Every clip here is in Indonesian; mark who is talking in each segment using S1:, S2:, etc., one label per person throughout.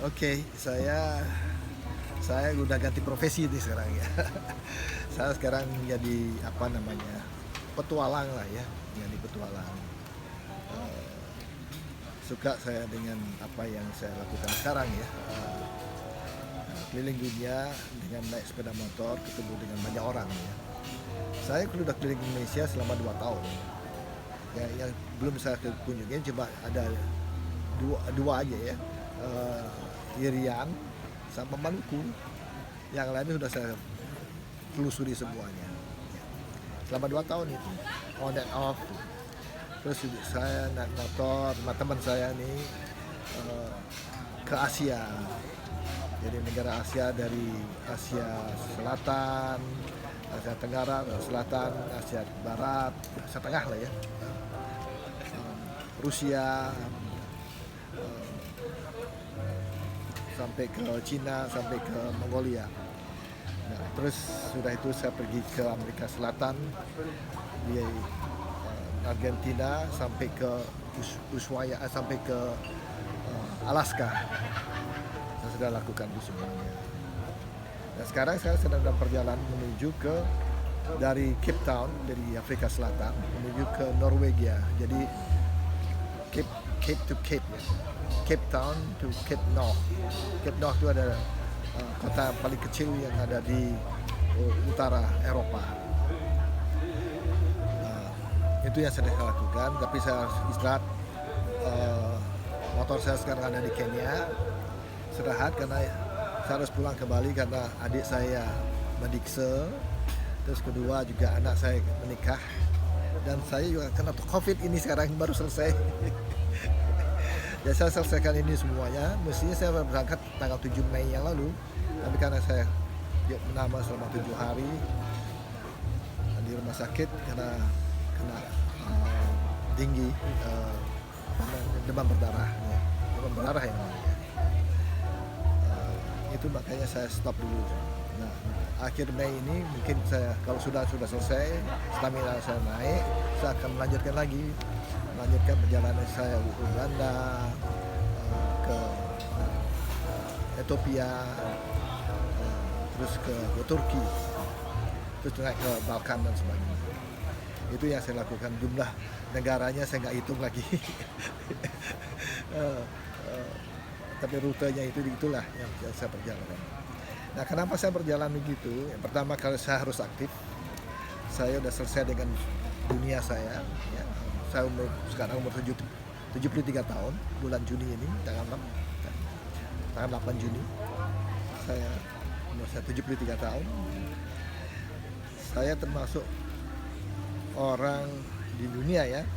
S1: Oke, saya udah ganti profesi nih sekarang ya. Saya sekarang jadi apa namanya, petualang lah ya, jadi petualang. Eh, Suka saya dengan apa yang saya lakukan sekarang ya. Keliling dunia dengan naik sepeda motor, ketemu dengan banyak orang ya. Saya udah keliling Indonesia selama 2 tahun. Ya, yang belum saya kunjungi cuma ada dua aja ya. Irian sama Maluku. Yang lain sudah saya telusuri semuanya. Selama 2 tahun itu on and off. Terus saya naik motor sama teman saya nih eh, ke Asia. Jadi negara Asia dari Asia Selatan, Asia Tenggara, Selatan, Asia Barat, Asia Tengah lah ya. Rusia, sampai ke Cina, sampai ke Mongolia. Nah, terus sudah itu saya pergi ke Amerika Selatan, di Argentina sampai ke Ushuaia, sampai ke Alaska. Saya sudah lakukan itu semuanya. Nah, sekarang saya sedang dalam perjalanan menuju ke dari Cape Town, dari Afrika Selatan menuju ke Norwegia. Jadi Cape Cape to Cape ya. Cape Town to Cape North. Cape North itu ada kota paling kecil yang ada di utara Eropa. Itu yang sedang saya lakukan, tapi saya harus istirahat. Motor saya sekarang ada di Kenya, istirahat karena saya harus pulang ke Bali karena adik saya mendikse. Terus kedua juga anak saya menikah, dan saya juga kena COVID ini sekarang baru selesai. Ya, saya selesaikan ini semuanya. Mestinya saya berangkat tanggal 7 Mei yang lalu, tapi karena saya menambah selama 7 hari di rumah sakit karena kena tinggi demam berdarah ya. Demam berdarah yang namanya. Itu makanya saya stop dulu. Nah, akhir Mei ini mungkin saya kalau sudah selesai, stamina saya naik, saya akan melanjutkan perjalanan saya ke Uganda, ke Ethiopia, terus ke Turki, terus naik ke Balkan dan sebagainya. Itu yang saya lakukan. Jumlah negaranya saya nggak hitung lagi. Tapi rutenya itulah yang saya perjalanan. Nah, kenapa saya berjalan begitu? Yang pertama, kalau saya harus aktif. Saya sudah selesai dengan dunia saya. Ya. Saya sekarang umur 73 tahun, bulan Juni ini, tanggal 8 Juni. Umur saya 73 tahun. Saya termasuk orang di dunia ya,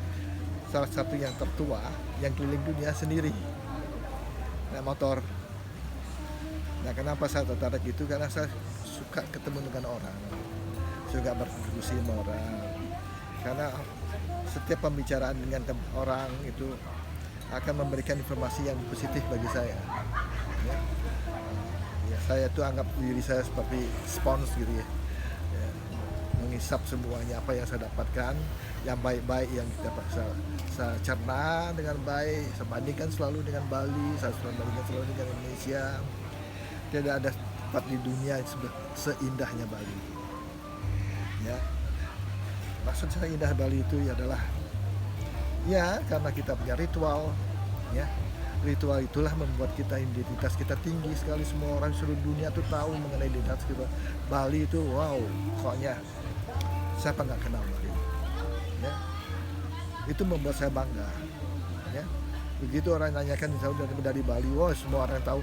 S1: salah satu yang tertua yang keliling dunia sendiri naik motor. Nah, kenapa saya tertarik itu? Karena saya suka ketemu dengan orang, suka berdiskusi sama orang. Karena setiap pembicaraan dengan orang itu akan memberikan informasi yang positif bagi saya. Ya, saya tuh anggap diri saya seperti spons gitu ya. Menghisap semuanya apa yang saya dapatkan, yang baik-baik yang dapat saya cerna dengan baik. Saya bandingkan selalu dengan Bali, saya bandingkan selalu dengan Indonesia. Tidak ada tempat di dunia seindah Bali. Ya, maksud saya indah Bali itu adalah ya karena kita punya ritual, ya. Ritual itulah membuat kita identitas kita tinggi sekali. Semua orang seluruh dunia tuh tahu mengenai identitas kita. Bali itu wow, pokoknya siapa nggak kenal Bali, ya. Itu membuat saya bangga, ya. Begitu orang nanyakan saya dari Bali, wow, semua orang tahu.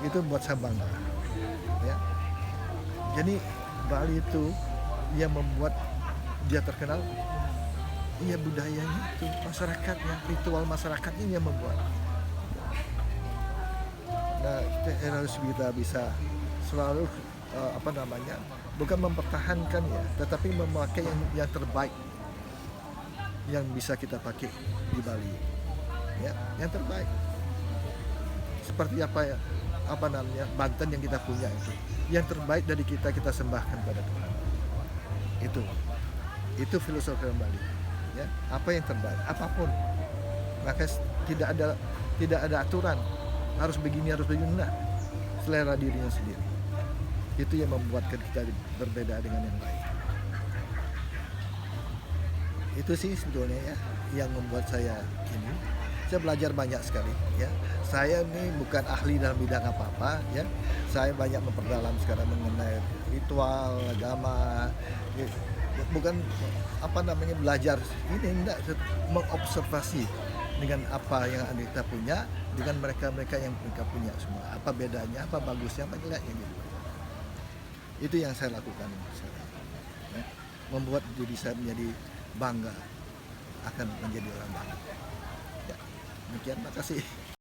S1: Itu membuat saya bangga, ya. Jadi Bali itu yang membuat dia terkenal, iya budayanya itu, masyarakatnya, ritual masyarakatnya yang membuat. Nah, kita bisa selalu bukan mempertahankan ya, tetapi memakai yang terbaik yang bisa kita pakai di Bali, ya, yang terbaik. Seperti Banten yang kita punya itu, yang terbaik dari kita sembahkan pada Tuhan. Itu filosofi Bali, ya. Apa yang terbaik, apapun, maka tidak ada aturan. harus begini enggak, selera dirinya sendiri. Itu yang membuatkan kita berbeda dengan yang lain. Itu sih sebetulnya ya yang membuat saya ini. Saya belajar banyak sekali ya. Saya ini bukan ahli dalam bidang apa-apa ya. Saya banyak memperdalam sekarang mengenai ritual agama. Bukan belajar ini, enggak, mengobservasi dengan apa yang kita punya dengan mereka yang mereka punya semua. Apa bedanya, apa bagusnya, apa jeleknya gitu. Itu yang saya lakukan sekarang. Ya. Membuat diri saya menjadi bangga akan menjadi orang baik. Ya, demikian, makasih.